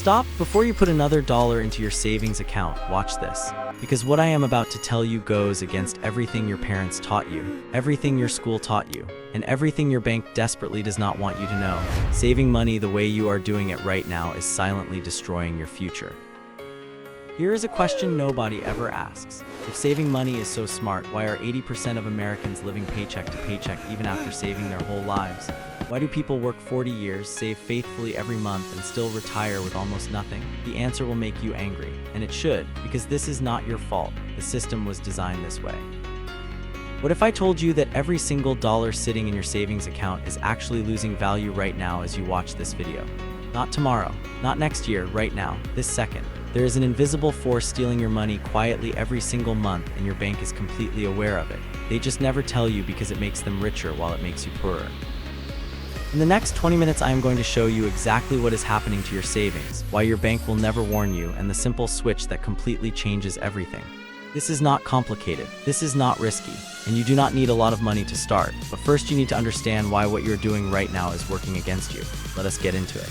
Stop before you put another dollar into your savings account. Watch this. Because what I am about to tell you goes against everything your parents taught you, everything your school taught you, and everything your bank desperately does not want you to know. Saving money the way you are doing it right now is silently destroying your future. Here is a question nobody ever asks. If saving money is so smart, why are 80% of Americans living paycheck to paycheck even after saving their whole lives? Why do people work 40 years, save faithfully every month, and still retire with almost nothing? The answer will make you angry, and it should, because this is not your fault. The system was designed this way. What if I told you that every single dollar sitting in your savings account is actually losing value right now as you watch this video? Not tomorrow, not next year, right now, this second. There is an invisible force stealing your money quietly every single month, and your bank is completely aware of it. They just never tell you because it makes them richer while it makes you poorer. In the next 20 minutes, I am going to show you exactly what is happening to your savings, why your bank will never warn you, and the simple switch that completely changes everything. This is not complicated, this is not risky, and you do not need a lot of money to start. But first you need to understand why what you're doing right now is working against you. Let us get into it.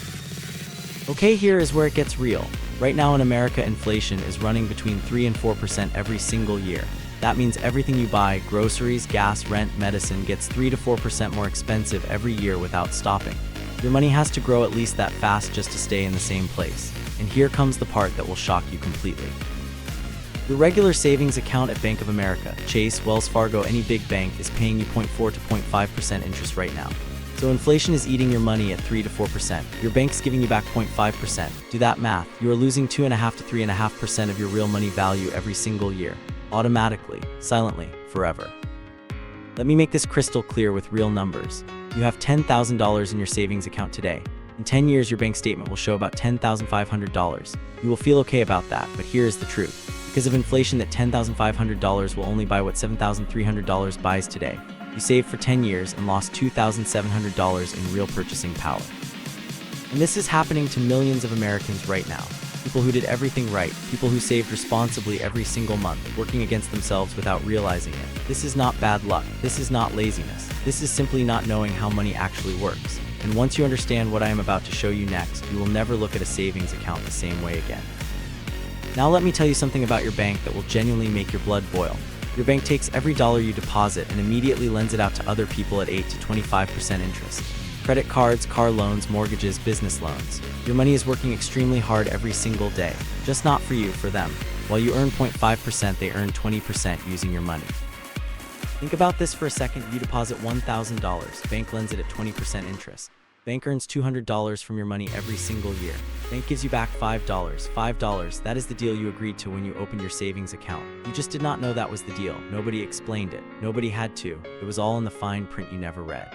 Okay, here is where it gets real. Right now in America, inflation is running between 3 and 4% every single year. That means everything you buy, groceries, gas, rent, medicine, gets 3 to 4% more expensive every year without stopping. Your money has to grow at least that fast just to stay in the same place. And here comes the part that will shock you completely. Your regular savings account at Bank of America, Chase, Wells Fargo, any big bank is paying you 0.4 to 0.5% interest right now. So inflation is eating your money at 3 to 4%. Your bank's giving you back 0.5%. Do that math. You are losing 2.5 to 3.5% of your real money value every single year. Automatically, silently, forever. Let me make this crystal clear with real numbers. You have $10,000 in your savings account today. In 10 years, your bank statement will show about $10,500. You will feel okay about that, but here is the truth. Because of inflation, that $10,500 will only buy what $7,300 buys today. You saved for 10 years and lost $2,700 in real purchasing power. And this is happening to millions of Americans right now. People who did everything right, people who saved responsibly every single month, working against themselves without realizing it. This is not bad luck. This is not laziness. This is simply not knowing how money actually works. And once you understand what I am about to show you next, you will never look at a savings account the same way again. Now let me tell you something about your bank that will genuinely make your blood boil. Your bank takes every dollar you deposit and immediately lends it out to other people at 8 to 25% interest. Credit cards, car loans, mortgages, business loans. Your money is working extremely hard every single day. Just not for you, for them. While you earn 0.5%, they earn 20% using your money. Think about this for a second. You deposit $1,000. Bank lends it at 20% interest. Bank earns $200 from your money every single year. Bank gives you back $5. $5, that is the deal you agreed to when you opened your savings account. You just did not know that was the deal. Nobody explained it. Nobody had to. It was all in the fine print you never read.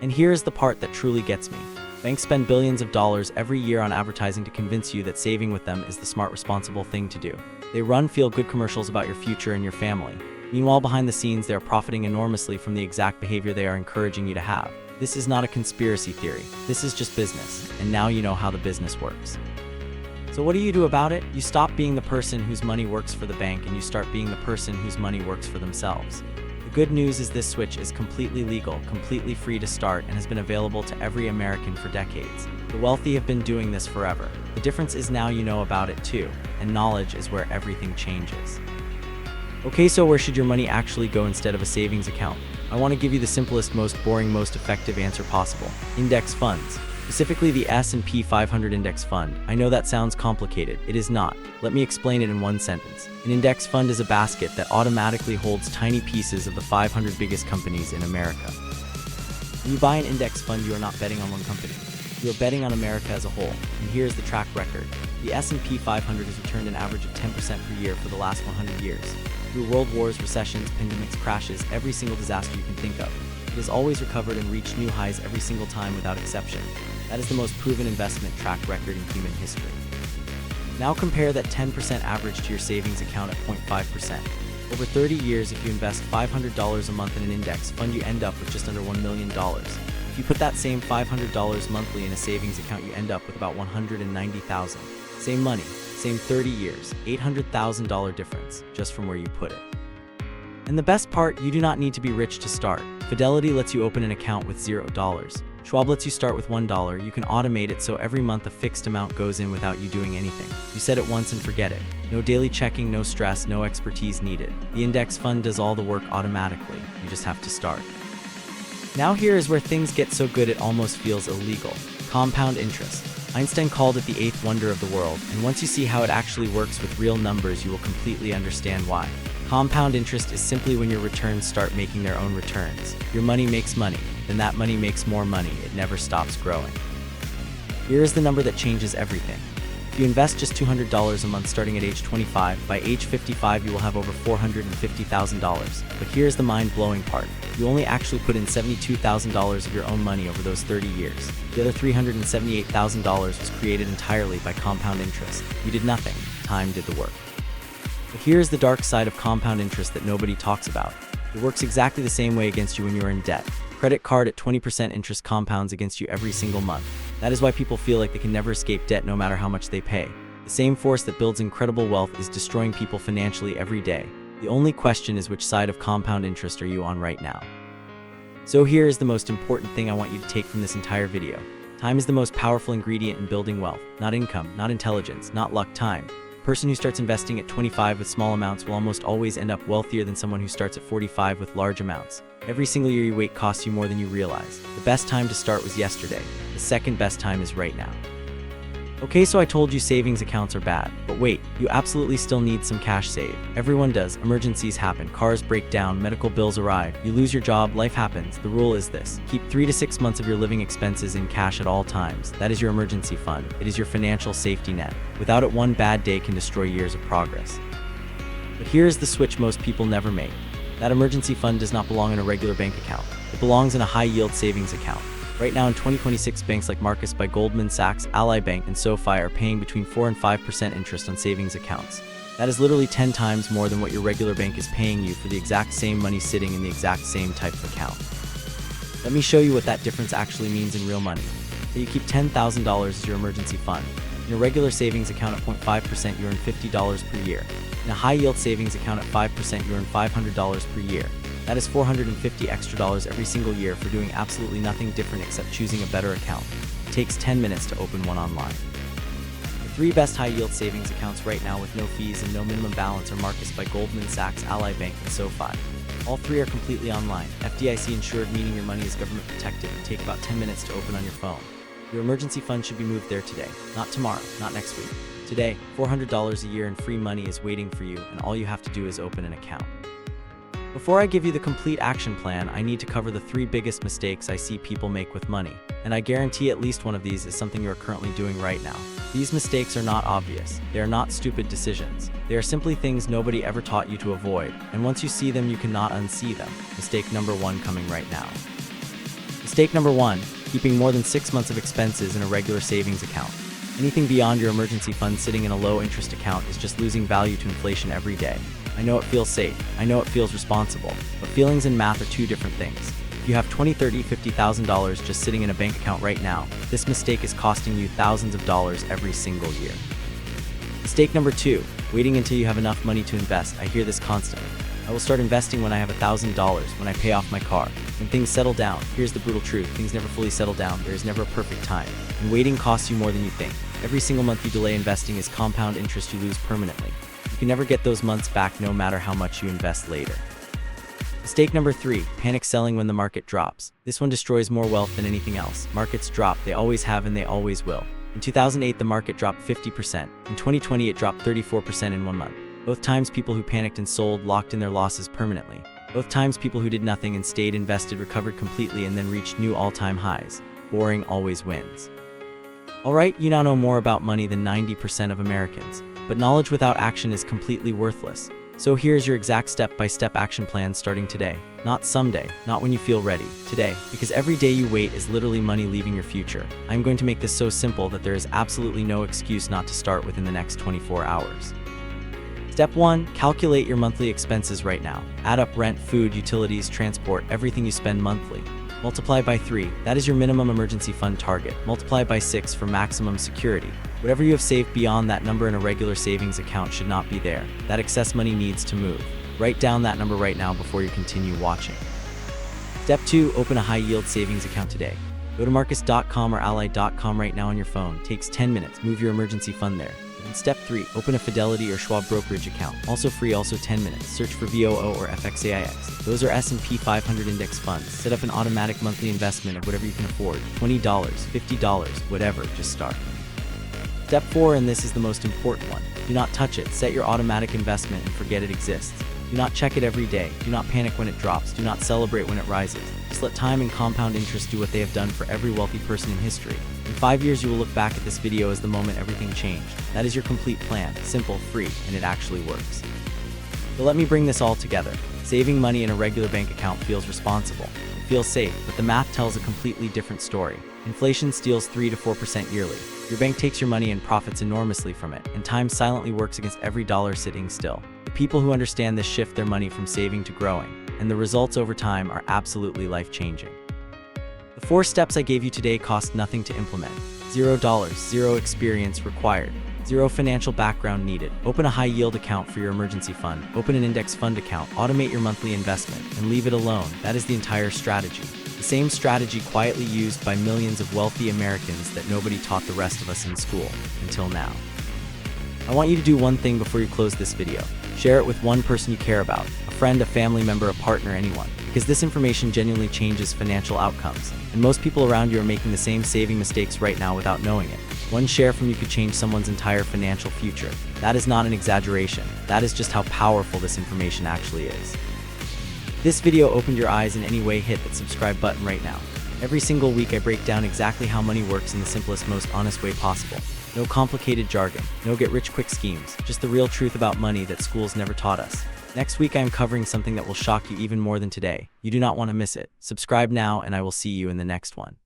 And here is the part that truly gets me. Banks spend billions of dollars every year on advertising to convince you that saving with them is the smart, responsible thing to do. They run feel-good commercials about your future and your family. Meanwhile, behind the scenes, they are profiting enormously from the exact behavior they are encouraging you to have. This is not a conspiracy theory. This is just business, and now you know how the business works. So what do you do about it? You stop being the person whose money works for the bank and you start being the person whose money works for themselves. The good news is this switch is completely legal, completely free to start, and has been available to every American for decades. The wealthy have been doing this forever. The difference is now you know about it too, and knowledge is where everything changes. Okay, so where should your money actually go instead of a savings account? I want to give you the simplest, most boring, most effective answer possible. Index funds. Specifically the S&P 500 Index Fund. I know that sounds complicated. It is not. Let me explain it in one sentence. An index fund is a basket that automatically holds tiny pieces of the 500 biggest companies in America. When you buy an index fund, you are not betting on one company. You are betting on America as a whole. And here's the track record. The S&P 500 has returned an average of 10% per year for the last 100 years. Through world wars, recessions, pandemics, crashes, every single disaster you can think of. It has always recovered and reached new highs every single time without exception. That is the most proven investment track record in human history. Now compare that 10% average to your savings account at 0.5%. Over 30 years, if you invest $500 a month in an index fund, you end up with just under $1 million. If you put that same $500 monthly in a savings account, you end up with about $190,000. Same money, same 30 years, $800,000 difference, just from where you put it. And the best part, you do not need to be rich to start. Fidelity lets you open an account with $0. Schwab lets you start with $1. You can automate it so every month a fixed amount goes in without you doing anything. You set it once and forget it. No daily checking, no stress, no expertise needed. The index fund does all the work automatically. You just have to start. Now here is where things get so good it almost feels illegal. Compound interest. Einstein called it the eighth wonder of the world, and once you see how it actually works with real numbers, you will completely understand why. Compound interest is simply when your returns start making their own returns. Your money makes money, then that money makes more money. It never stops growing. Here is the number that changes everything. If you invest just $200 a month starting at age 25, by age 55 you will have over $450,000. But here's the mind-blowing part. You only actually put in $72,000 of your own money over those 30 years. The other $378,000 was created entirely by compound interest. You did nothing. Time did the work. But here's the dark side of compound interest that nobody talks about. It works exactly the same way against you when you're in debt. Credit card at 20% interest compounds against you every single month. That is why people feel like they can never escape debt no matter how much they pay. The same force that builds incredible wealth is destroying people financially every day. The only question is which side of compound interest are you on right now? So here is the most important thing I want you to take from this entire video. Time is the most powerful ingredient in building wealth. Not income, not intelligence, not luck, time. A person who starts investing at 25 with small amounts will almost always end up wealthier than someone who starts at 45 with large amounts. Every single year you wait costs you more than you realize. The best time to start was yesterday. The second best time is right now. Okay, so I told you savings accounts are bad, but wait, you absolutely still need some cash saved. Everyone does. Emergencies happen, cars break down, medical bills arrive, you lose your job, life happens. The rule is this: keep 3 to 6 months of your living expenses in cash at all times. That is your emergency fund. It is your financial safety net. Without it, one bad day can destroy years of progress. But here's the switch most people never make. That emergency fund does not belong in a regular bank account. It belongs in a high-yield savings account. Right now in 2026, banks like Marcus by Goldman Sachs, Ally Bank, and SoFi are paying between 4 and 5% interest on savings accounts. That is literally 10 times more than what your regular bank is paying you for the exact same money sitting in the exact same type of account. Let me show you what that difference actually means in real money. So you keep $10,000 as your emergency fund. In a regular savings account at 0.5%, you earn $50 per year. In a high-yield savings account at 5%, you earn $500 per year. That is $450 extra every single year for doing absolutely nothing different except choosing a better account. It takes 10 minutes to open one online. The 3 best high-yield savings accounts right now with no fees and no minimum balance are Marcus by Goldman Sachs, Ally Bank, and SoFi. All 3 are completely online, FDIC insured, meaning your money is government protected, and take about 10 minutes to open on your phone. Your emergency fund should be moved there today, not tomorrow, not next week. Today, $400 a year in free money is waiting for you, and all you have to do is open an account. Before I give you the complete action plan, I need to cover the 3 biggest mistakes I see people make with money, and I guarantee at least one of these is something you are currently doing right now. These mistakes are not obvious. They are not stupid decisions. They are simply things nobody ever taught you to avoid, and once you see them, you cannot unsee them. Mistake number 1 coming right now. Mistake number 1, keeping more than 6 months of expenses in a regular savings account. Anything beyond your emergency fund sitting in a low-interest account is just losing value to inflation every day. I know it feels safe, I know it feels responsible, but feelings and math are 2 different things. If you have $20,000, $30,000, $50,000 just sitting in a bank account right now, this mistake is costing you thousands of dollars every single year. Mistake number 2, waiting until you have enough money to invest. I hear this constantly. I will start investing when I have $1,000, when I pay off my car. When things settle down, here's the brutal truth: things never fully settle down. There is never a perfect time, and waiting costs you more than you think. Every single month you delay investing is compound interest you lose permanently. You can never get those months back no matter how much you invest later. Mistake number 3, panic selling when the market drops. This one destroys more wealth than anything else. Markets drop, they always have and they always will. In 2008, the market dropped 50%. In 2020, it dropped 34% in 1 month. Both times people who panicked and sold locked in their losses permanently. Both times people who did nothing and stayed invested recovered completely and then reached new all-time highs. Boring always wins. Alright, you now know more about money than 90% of Americans, but knowledge without action is completely worthless. So here's your exact step-by-step action plan starting today. Not someday, not when you feel ready, today, because every day you wait is literally money leaving your future. I'm going to make this so simple that there is absolutely no excuse not to start within the next 24 hours. Step 1, calculate your monthly expenses right now. Add up rent, food, utilities, transport, everything you spend monthly. Multiply by 3, that is your minimum emergency fund target. Multiply by 6 for maximum security. Whatever you have saved beyond that number in a regular savings account should not be there. That excess money needs to move. Write down that number right now before you continue watching. Step 2, open a high-yield savings account today. Go to Marcus.com or Ally.com right now on your phone. Takes 10 minutes. Move your emergency fund there. And step 3, open a Fidelity or Schwab brokerage account. Also free, also 10 minutes. Search for VOO or FXAIX. Those are S&P 500 index funds. Set up an automatic monthly investment of whatever you can afford. $20, $50, whatever, just start. Step 4, and this is the most important one. Do not touch it. Set your automatic investment and forget it exists. Do not check it every day. Do not panic when it drops. Do not celebrate when it rises. Just let time and compound interest do what they have done for every wealthy person in history. In 5 years, you will look back at this video as the moment everything changed. That is your complete plan. Simple, free, and it actually works. So let me bring this all together. Saving money in a regular bank account feels responsible. It feels safe, but the math tells a completely different story. Inflation steals 3 to 4% yearly. Your bank takes your money and profits enormously from it, and time silently works against every dollar sitting still. The people who understand this shift their money from saving to growing, and the results over time are absolutely life-changing. The 4 steps I gave you today cost nothing to implement. $0, 0 experience required. 0 financial background needed. Open a high-yield account for your emergency fund. Open an index fund account. Automate your monthly investment, and leave it alone. That is the entire strategy. The same strategy quietly used by millions of wealthy Americans that nobody taught the rest of us in school, until now. I want you to do one thing before you close this video. Share it with one person you care about, a friend, a family member, a partner, anyone. Because this information genuinely changes financial outcomes, and most people around you are making the same saving mistakes right now without knowing it. One share from you could change someone's entire financial future. That is not an exaggeration. That is just how powerful this information actually is. If this video opened your eyes in any way, hit that subscribe button right now. Every single week I break down exactly how money works in the simplest, most honest way possible. No complicated jargon, no get-rich-quick schemes, just the real truth about money that schools never taught us. Next week I am covering something that will shock you even more than today. You do not want to miss it. Subscribe now, and I will see you in the next one.